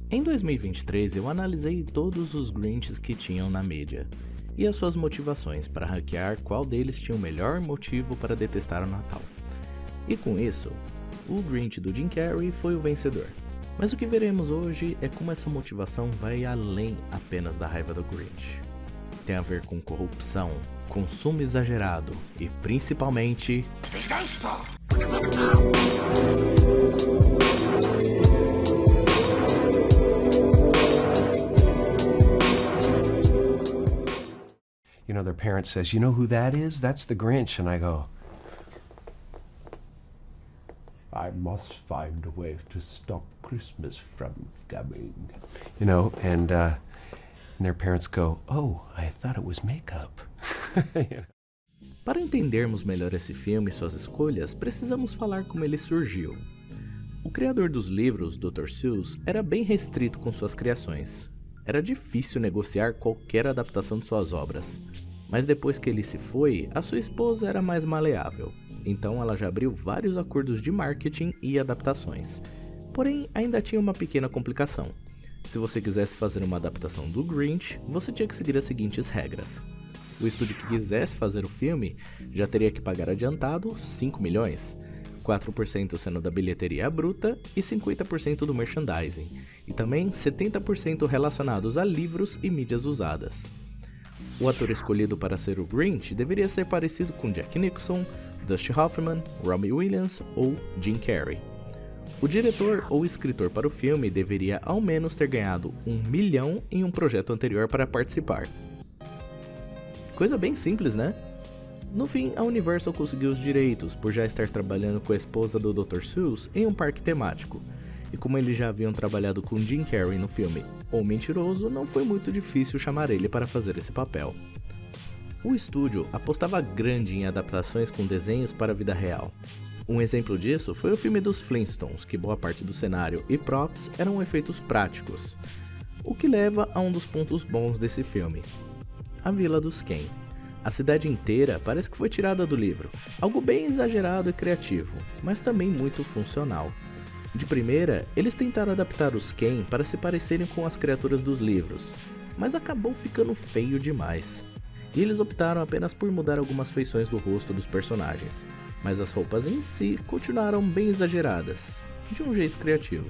Em 2023 eu analisei todos os Grinches que tinham na mídia e as suas motivações para ranquear qual deles tinha o melhor motivo para detestar o Natal. E com isso, o Grinch do Jim Carrey foi o vencedor. Mas o que veremos hoje é como essa motivação vai além apenas da raiva do Grinch. Tem a ver com corrupção, consumo exagerado e principalmente vingança! You know, their parent says, "You know who that is? That's the Grinch." And I go, "I must find a way to stop Christmas from coming." You know, and their parents go, "Oh, I thought it was makeup." Para entendermos melhor esse filme e suas escolhas, precisamos falar como ele surgiu. O criador dos livros, Dr. Seuss, era bem restrito com suas criações. Era difícil negociar qualquer adaptação de suas obras. Mas depois que ele se foi, a sua esposa era mais maleável. Então ela já abriu vários acordos de marketing e adaptações. Porém, ainda tinha uma pequena complicação. Se você quisesse fazer uma adaptação do Grinch, você tinha que seguir as seguintes regras. O estúdio que quisesse fazer o filme já teria que pagar adiantado 5 milhões, 4% sendo da bilheteria bruta e 50% do merchandising, e também 70% relacionados a livros e mídias usadas. O ator escolhido para ser o Grinch deveria ser parecido com Jack Nicholson, Dustin Hoffman, Robin Williams ou Jim Carrey. O diretor ou escritor para o filme deveria ao menos ter ganhado 1 milhão em um projeto anterior para participar. Coisa bem simples, né? No fim, a Universal conseguiu os direitos por já estar trabalhando com a esposa do Dr. Seuss em um parque temático. E como eles já haviam trabalhado com Jim Carrey no filme O Mentiroso, não foi muito difícil chamar ele para fazer esse papel. O estúdio apostava grande em adaptações com desenhos para a vida real. Um exemplo disso foi o filme dos Flintstones, que boa parte do cenário e props eram efeitos práticos. O que leva a um dos pontos bons desse filme: a Vila dos Ken. A cidade inteira parece que foi tirada do livro, algo bem exagerado e criativo, mas também muito funcional. De primeira, eles tentaram adaptar os Ken para se parecerem com as criaturas dos livros, mas acabou ficando feio demais. E eles optaram apenas por mudar algumas feições do rosto dos personagens, mas as roupas em si continuaram bem exageradas, de um jeito criativo.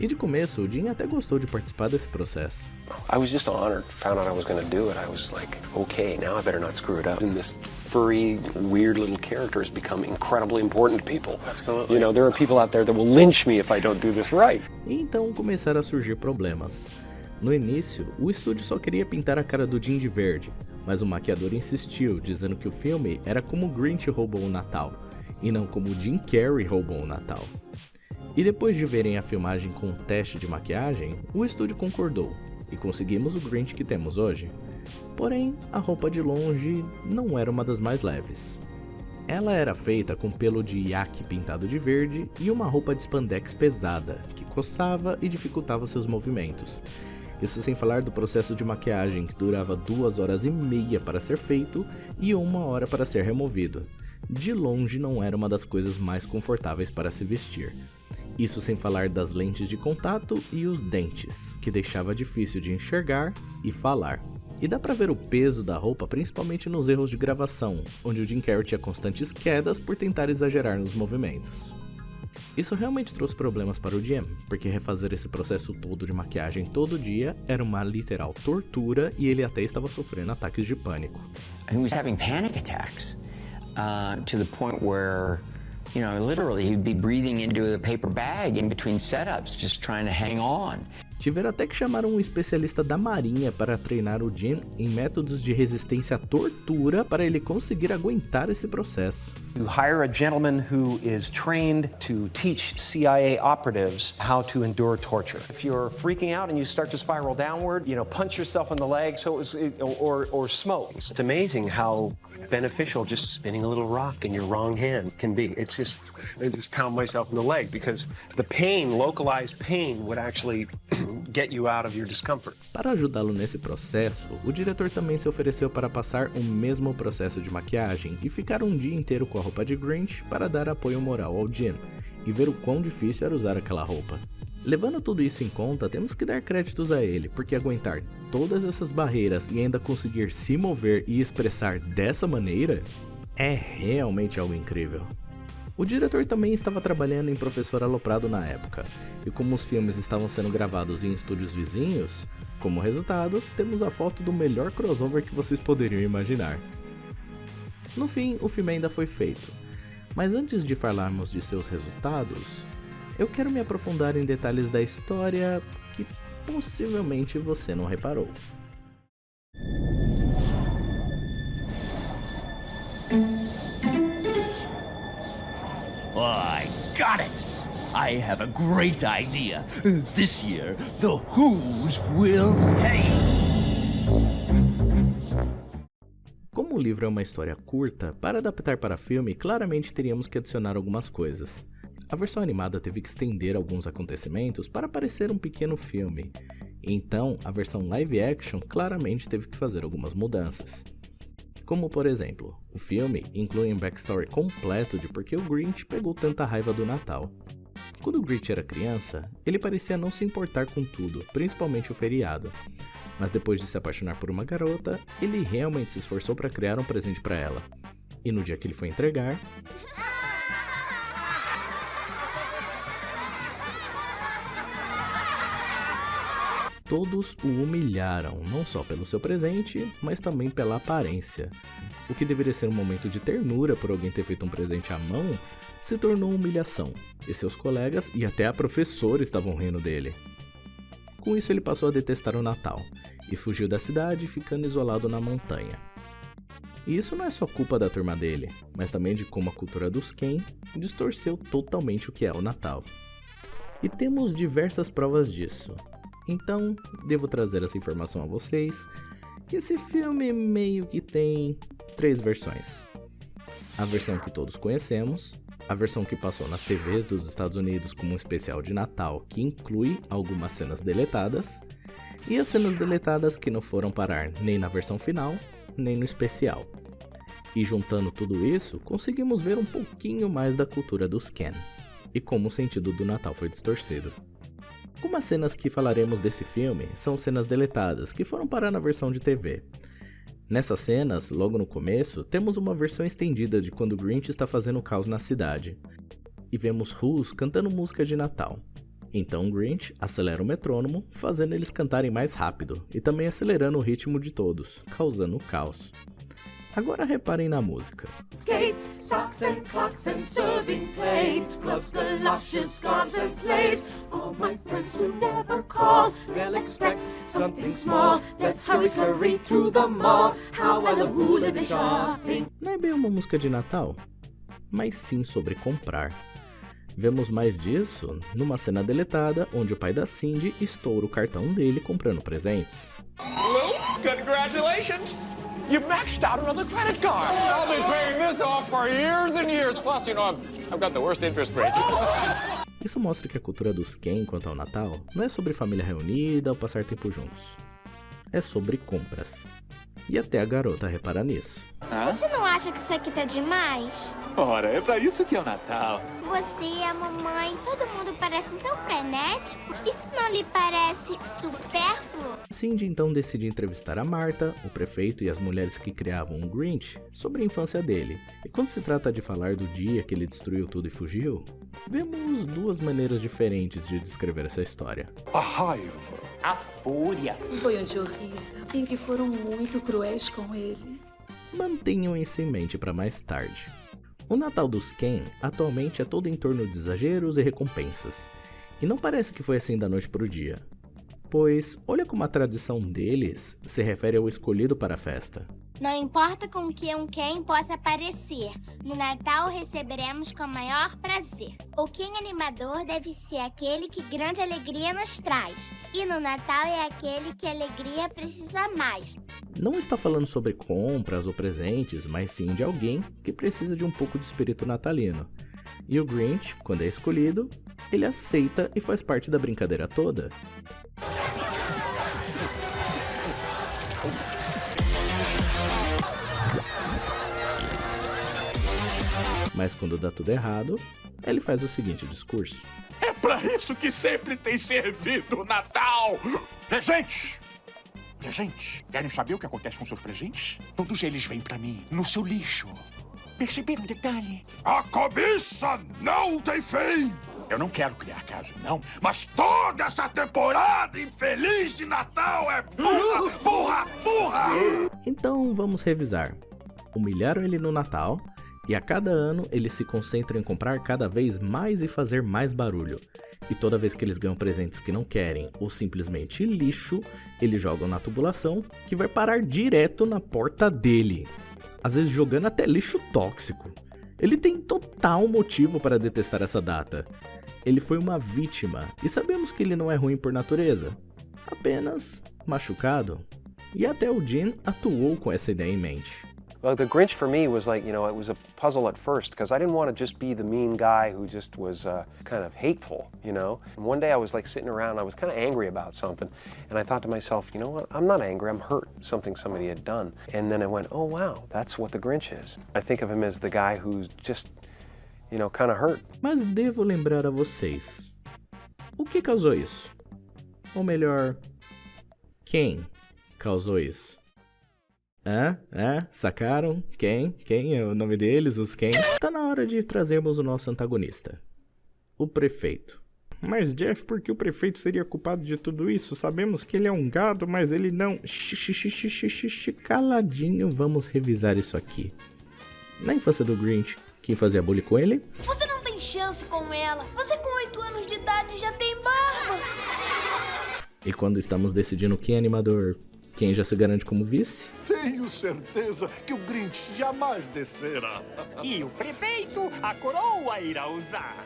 E de começo, o Jim até gostou de participar desse processo. I was just honored, found out I was going to do it. I was like, okay, now I better not screw it up. And this furry, weird little character has become incredibly important to people. Absolutely. You know, there are people out there that will lynch me if I don't do this right. E então começaram a surgir problemas. No início, o estúdio só queria pintar a cara do Jim de verde, mas o maquiador insistiu, dizendo que o filme era como o Grinch roubou o Natal, e não como o Jim Carrey roubou o Natal. E depois de verem a filmagem com um teste de maquiagem, o estúdio concordou, e conseguimos o Grinch que temos hoje. Porém, a roupa de longe não era uma das mais leves. Ela era feita com pelo de iaque pintado de verde e uma roupa de spandex pesada, que coçava e dificultava seus movimentos. Isso sem falar do processo de maquiagem, que durava 2 horas e meia para ser feito e 1 hora para ser removido. De longe não era uma das coisas mais confortáveis para se vestir. Isso sem falar das lentes de contato e os dentes, que deixava difícil de enxergar e falar. E dá pra ver o peso da roupa principalmente nos erros de gravação, onde o Jim Carrey tinha constantes quedas por tentar exagerar nos movimentos. Isso realmente trouxe problemas para o Jim, porque refazer esse processo todo de maquiagem todo dia era uma literal tortura e ele até estava sofrendo ataques de pânico. He was having panic attacks to the point where, you know, literally he'd be breathing into a paper bag in between setups, just trying to hang on. Tiveram até que chamar um especialista da marinha para treinar o Jim em métodos de resistência à tortura para ele conseguir aguentar esse processo. You hire a gentleman who is trained to teach CIA operatives how to endure torture. If you're freaking out and you start to spiral downward, you know, punch yourself in the leg or smoke. It's amazing how beneficial just spinning a little rock in your wrong hand can be. I just pound myself in the leg because the pain, localized pain, would actually get you out of your discomfort. Para ajudá-lo nesse processo, o diretor também se ofereceu para passar o mesmo processo de maquiagem e ficar um dia inteiro com a roupa de Grinch para dar apoio moral ao Jim e ver o quão difícil era usar aquela roupa. Levando tudo isso em conta, temos que dar créditos a ele, porque aguentar todas essas barreiras e ainda conseguir se mover e expressar dessa maneira é realmente algo incrível. O diretor também estava trabalhando em Professor Aloprado na época, e como os filmes estavam sendo gravados em estúdios vizinhos, como resultado, temos a foto do melhor crossover que vocês poderiam imaginar. No fim, o filme ainda foi feito, mas antes de falarmos de seus resultados, eu quero me aprofundar em detalhes da história que possivelmente você não reparou. I got it! I have a great idea. This year, the Who's will pay. Como o livro é uma história curta, para adaptar para filme, claramente teríamos que adicionar algumas coisas. A versão animada teve que estender alguns acontecimentos para parecer um pequeno filme, então a versão live action claramente teve que fazer algumas mudanças. Como por exemplo, o filme inclui um backstory completo de por que o Grinch pegou tanta raiva do Natal. Quando o Grinch era criança, ele parecia não se importar com tudo, principalmente o feriado. Mas depois de se apaixonar por uma garota, ele realmente se esforçou para criar um presente para ela. E no dia que ele foi entregar, todos o humilharam, não só pelo seu presente, mas também pela aparência. O que deveria ser um momento de ternura por alguém ter feito um presente à mão, se tornou humilhação, e seus colegas e até a professora estavam rindo dele. Com isso ele passou a detestar o Natal, e fugiu da cidade, ficando isolado na montanha. E isso não é só culpa da turma dele, mas também de como a cultura dos Ken distorceu totalmente o que é o Natal. E temos diversas provas disso. Então, devo trazer essa informação a vocês, que esse filme meio que tem 3 versões. A versão que todos conhecemos, a versão que passou nas TVs dos Estados Unidos como um especial de Natal que inclui algumas cenas deletadas, e as cenas deletadas que não foram parar nem na versão final, nem no especial. E juntando tudo isso, conseguimos ver um pouquinho mais da cultura dos Ken, e como o sentido do Natal foi distorcido. Algumas cenas que falaremos desse filme são cenas deletadas, que foram parar na versão de TV. Nessas cenas, logo no começo, temos uma versão estendida de quando o Grinch está fazendo caos na cidade. E vemos Who's cantando música de Natal. Então o Grinch acelera o metrônomo, fazendo eles cantarem mais rápido, e também acelerando o ritmo de todos, causando o caos. Agora reparem na música. Skates, socks and clocks and serving plates, gloves, galoshes, scarves and sleighs. All my friends who never call, they'll expect something small. Let's hurry to the mall. How I love holiday shopping. Não é bem uma música de Natal, mas sim sobre comprar. Vemos mais disso numa cena deletada onde o pai da Cindy estoura o cartão dele comprando presentes. Congratulations! You maxed out another credit card! I'll be paying this off for years and years. Plus, you know, I've got the worst interest rate. Isso mostra que a cultura dos Ken quanto ao Natal não é sobre família reunida ou passar tempo juntos. É sobre compras. E até a garota repara nisso. Você não acha que isso aqui tá demais? Ora, é pra isso que é o Natal. Você, a mamãe, todo mundo parece tão frenético. Isso não lhe parece supérfluo? Cindy então decide entrevistar a Marta, o prefeito e as mulheres que criavam o Grinch sobre a infância dele. E quando se trata de falar do dia que ele destruiu tudo e fugiu, vemos 2 maneiras diferentes de descrever essa história. A raiva. A fúria. Foi um dia horrível, em que foram muito cruéis com ele. Mantenham isso em mente para mais tarde. O Natal dos Ken atualmente é todo em torno de exageros e recompensas. E não parece que foi assim da noite pro dia. Pois olha como a tradição deles se refere ao escolhido para a festa. Não importa com que um Ken possa aparecer, no Natal receberemos com maior prazer. O Ken animador deve ser aquele que grande alegria nos traz. E no Natal é aquele que a alegria precisa mais. Não está falando sobre compras ou presentes, mas sim de alguém que precisa de um pouco de espírito natalino. E o Grinch, quando é escolhido, ele aceita e faz parte da brincadeira toda. Mas quando dá tudo errado, ele faz o seguinte discurso. É pra isso que sempre tem servido o Natal! Presentes! Presentes! Querem saber o que acontece com seus presentes? Todos eles vêm pra mim, no seu lixo. Perceberam o detalhe? A cobiça não tem fim! Eu não quero criar caso, não, mas toda essa temporada infeliz de Natal é burra, burra, burra! Então vamos revisar. Humilharam ele no Natal, e a cada ano ele se concentra em comprar cada vez mais e fazer mais barulho. E toda vez que eles ganham presentes que não querem ou simplesmente lixo, eles jogam na tubulação, que vai parar direto na porta dele. Às vezes jogando até lixo tóxico. Ele tem total motivo para detestar essa data. Ele foi uma vítima, e sabemos que ele não é ruim por natureza. Apenas machucado. E até o Jim atuou com essa ideia em mente. Well, the Grinch for me was like, it was a puzzle at first because I didn't want to just be the mean guy who just was kind of hateful, And one day I was like sitting around, I was kind of angry about something, and I thought to myself, you know what, I'm not angry, I'm hurt, something somebody had done. And then I went, oh wow, that's what the Grinch is. I think of him as the guy who's just, kind of hurt. Mas devo lembrar a vocês, o que causou isso? Ou melhor, quem causou isso? Sacaram? Quem? Quem é o nome deles? Os quem? Tá na hora de trazermos o nosso antagonista. O prefeito. Mas Jeff, por que o prefeito seria culpado de tudo isso? Sabemos que ele é um gado, mas ele não... Caladinho, vamos revisar isso aqui. Na infância do Grinch, quem fazia bullying com ele? Você não tem chance com ela. Você com 8 anos de idade já tem barba. E quando estamos decidindo quem é animador, quem já se garante como vice? Tenho certeza que o Grinch jamais descerá. E o prefeito, a coroa irá usar.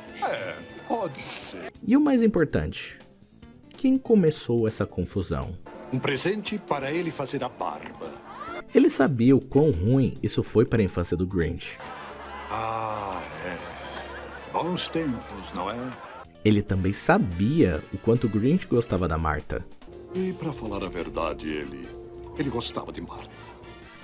Pode ser. E o mais importante, quem começou essa confusão? Um presente para ele fazer a barba. Ele sabia o quão ruim isso foi para a infância do Grinch. Bons tempos, não é? Ele também sabia o quanto o Grinch gostava da Marta. E pra falar a verdade, ele gostava de Marta.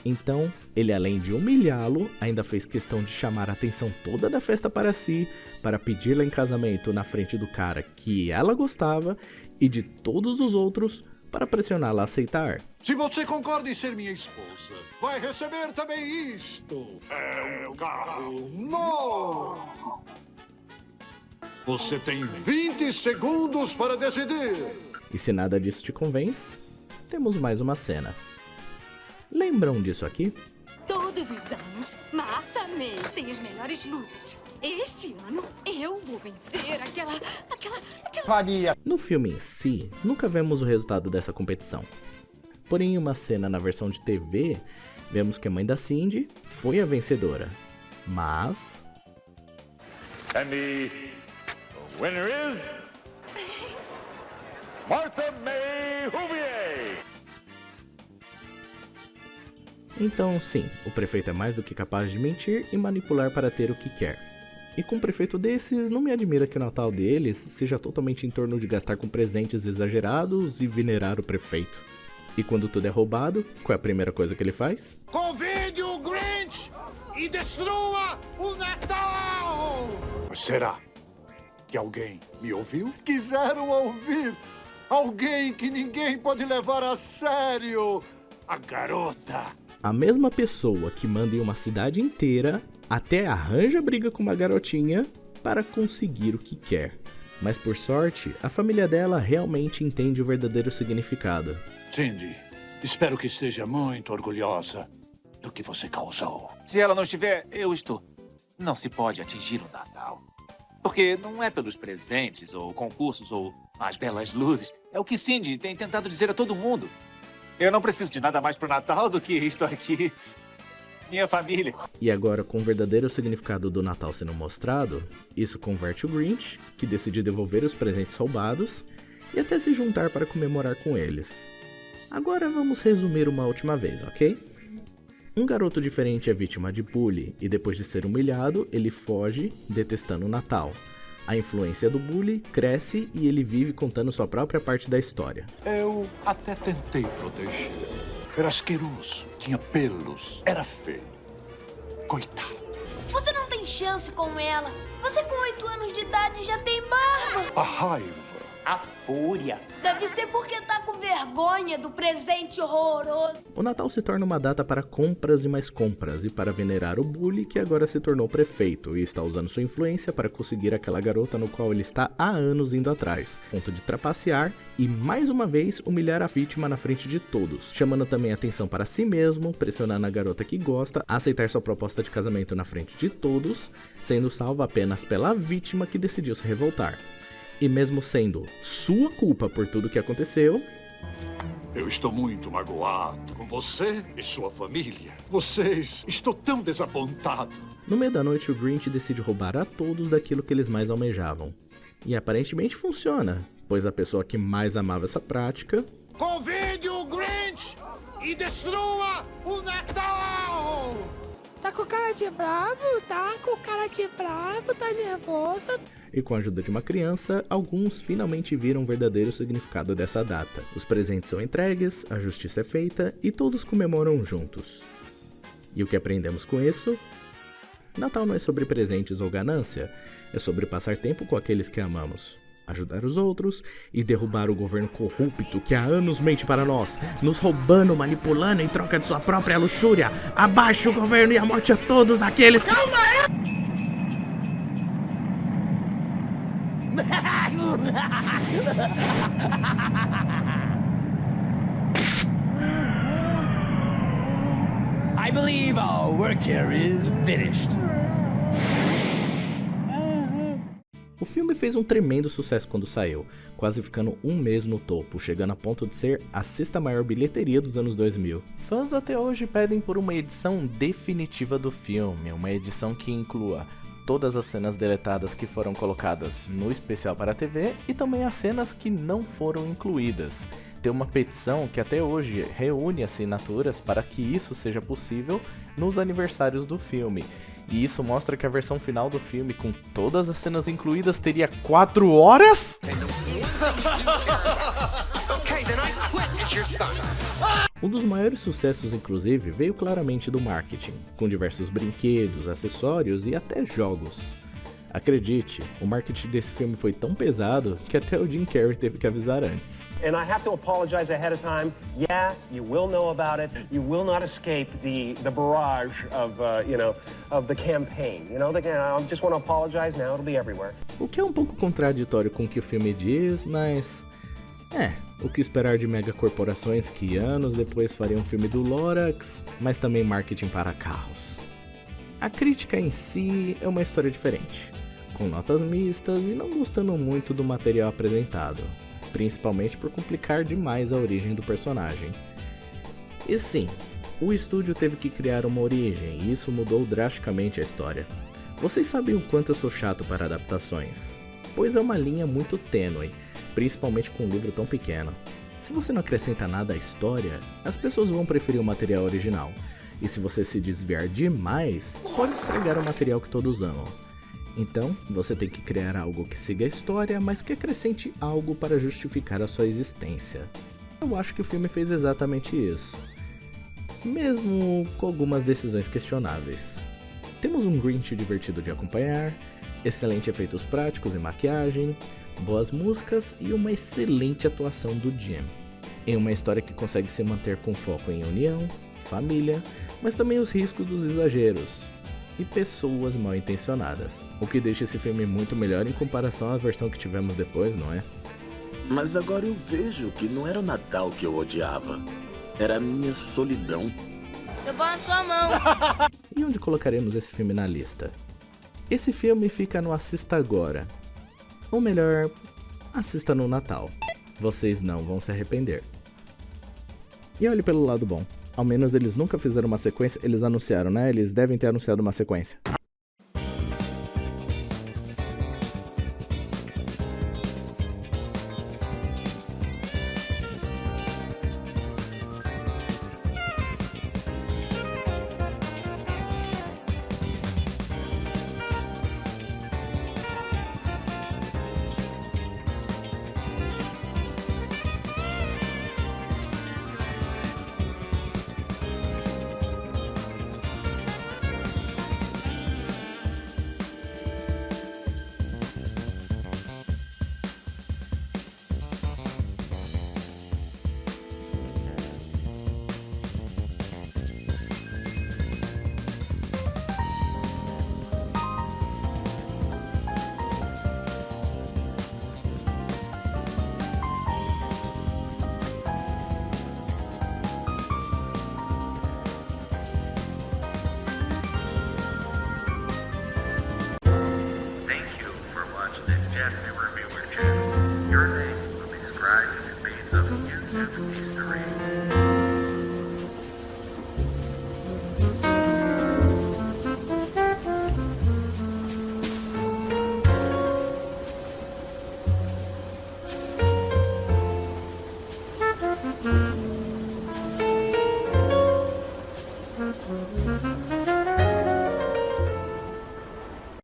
Então, ele além de humilhá-lo, ainda fez questão de chamar a atenção toda da festa para si, para pedi-la em casamento na frente do cara que ela gostava e de todos os outros para pressioná-la a aceitar. Se você concorda em ser minha esposa, vai receber também isto. É um carro novo. Você tem 20 segundos para decidir. E se nada disso te convence, temos mais uma cena. Lembram disso aqui? Todos os anos, Marta May tem as melhores luzes. Este ano, eu vou vencer aquela... Vadia. No filme em si, nunca vemos o resultado dessa competição. Porém, em uma cena na versão de TV, vemos que a mãe da Cindy foi a vencedora. Mas... And the winner is... Martha May Whovier! Então, sim, o prefeito é mais do que capaz de mentir e manipular para ter o que quer. E com um prefeito desses, não me admira que o Natal deles seja totalmente em torno de gastar com presentes exagerados e venerar o prefeito. E quando tudo é roubado, qual é a primeira coisa que ele faz? Convide o Grinch e destrua o Natal! Será que alguém me ouviu? Quiseram ouvir alguém que ninguém pode levar a sério. A garota. A mesma pessoa que manda em uma cidade inteira até arranja briga com uma garotinha para conseguir o que quer. Mas por sorte, a família dela realmente entende o verdadeiro significado. Cindy, espero que esteja muito orgulhosa do que você causou. Se ela não estiver, eu estou. Não se pode atingir o Natal. Porque não é pelos presentes, ou concursos, ou as belas luzes. É o que Cindy tem tentado dizer a todo mundo. Eu não preciso de nada mais pro Natal do que isto aqui. Minha família. E agora, com o verdadeiro significado do Natal sendo mostrado, isso converte o Grinch, que decide devolver os presentes roubados, e até se juntar para comemorar com eles. Agora vamos resumir uma última vez, ok? Um garoto diferente é vítima de bullying, e depois de ser humilhado, ele foge, detestando o Natal. A influência do bully cresce e ele vive contando sua própria parte da história. Eu até tentei proteger. Era asqueroso, tinha pelos, era feio. Coitado. Você não tem chance com ela. Você com 8 anos de idade já tem barba. A raiva. A fúria. Deve ser porque tá com vergonha do presente horroroso. O Natal se torna uma data para compras e mais compras e para venerar o bully que agora se tornou prefeito e está usando sua influência para conseguir aquela garota no qual ele está há anos indo atrás, ponto de trapacear e mais uma vez humilhar a vítima na frente de todos, chamando também atenção para si mesmo, pressionando a garota que gosta a aceitar sua proposta de casamento na frente de todos, sendo salva apenas pela vítima que decidiu se revoltar. E mesmo sendo sua culpa por tudo que aconteceu... Eu estou muito magoado com você e sua família. Vocês... Estou tão desapontado. No meio da noite, o Grinch decide roubar a todos daquilo que eles mais almejavam. E aparentemente funciona, pois a pessoa que mais amava essa prática... Convide o Grinch e destrua o Natal! Tá com cara de bravo? Tá com cara de bravo? Tá nervoso? E com a ajuda de uma criança, alguns finalmente viram o verdadeiro significado dessa data. Os presentes são entregues, a justiça é feita e todos comemoram juntos. E o que aprendemos com isso? Natal não é sobre presentes ou ganância, é sobre passar tempo com aqueles que amamos, ajudar os outros e derrubar o governo corrupto que há anos mente para nós, nos roubando, manipulando em troca de sua própria luxúria. Abaixo o governo e a morte a todos aqueles que... Calma aí! I believe our work here is finished. O filme fez um tremendo sucesso quando saiu, quase ficando um mês no topo, chegando a ponto de ser a 6ª maior bilheteria dos anos 2000. Fãs até hoje pedem por uma edição definitiva do filme, uma edição que inclua todas as cenas deletadas que foram colocadas no especial para a TV e também as cenas que não foram incluídas. Tem uma petição que até hoje reúne assinaturas para que isso seja possível nos aniversários do filme. E isso mostra que a versão final do filme, com todas as cenas incluídas, teria 4 horas? Um dos maiores sucessos, inclusive, veio claramente do marketing, com diversos brinquedos, acessórios e até jogos. Acredite, o marketing desse filme foi tão pesado que até o Jim Carrey teve que avisar antes. And I have to apologize ahead of time. Yeah, you will know about it. You will not escape the barrage of, of the campaign. I just want to apologize now. It'll be everywhere. O que é um pouco contraditório com o que o filme diz, mas... o que esperar de megacorporações que anos depois fariam um filme do Lorax, mas também marketing para carros. A crítica em si é uma história diferente, com notas mistas e não gostando muito do material apresentado, principalmente por complicar demais a origem do personagem. E sim, o estúdio teve que criar uma origem e isso mudou drasticamente a história. Vocês sabem o quanto eu sou chato para adaptações, pois é uma linha muito tênue, principalmente com um livro tão pequeno. Se você não acrescenta nada à história, as pessoas vão preferir o material original. E se você se desviar demais, pode estragar o material que todos amam. Então, você tem que criar algo que siga a história, mas que acrescente algo para justificar a sua existência. Eu acho que o filme fez exatamente isso, mesmo com algumas decisões questionáveis. Temos um Grinch divertido de acompanhar, excelentes efeitos práticos e maquiagem, boas músicas e uma excelente atuação do Jim. Em uma história que consegue se manter com foco em união, família, mas também os riscos dos exageros e pessoas mal intencionadas, o que deixa esse filme muito melhor em comparação à versão que tivemos depois, não é? Mas agora eu vejo que não era o Natal que eu odiava, era a minha solidão. Eu vou na sua mão. E onde colocaremos esse filme na lista? Esse filme fica no Assista Agora, ou melhor, assista no Natal. Vocês não vão se arrepender. E olhe pelo lado bom. Ao menos eles nunca fizeram uma sequência, eles anunciaram, né? Eles devem ter anunciado uma sequência. Saturday.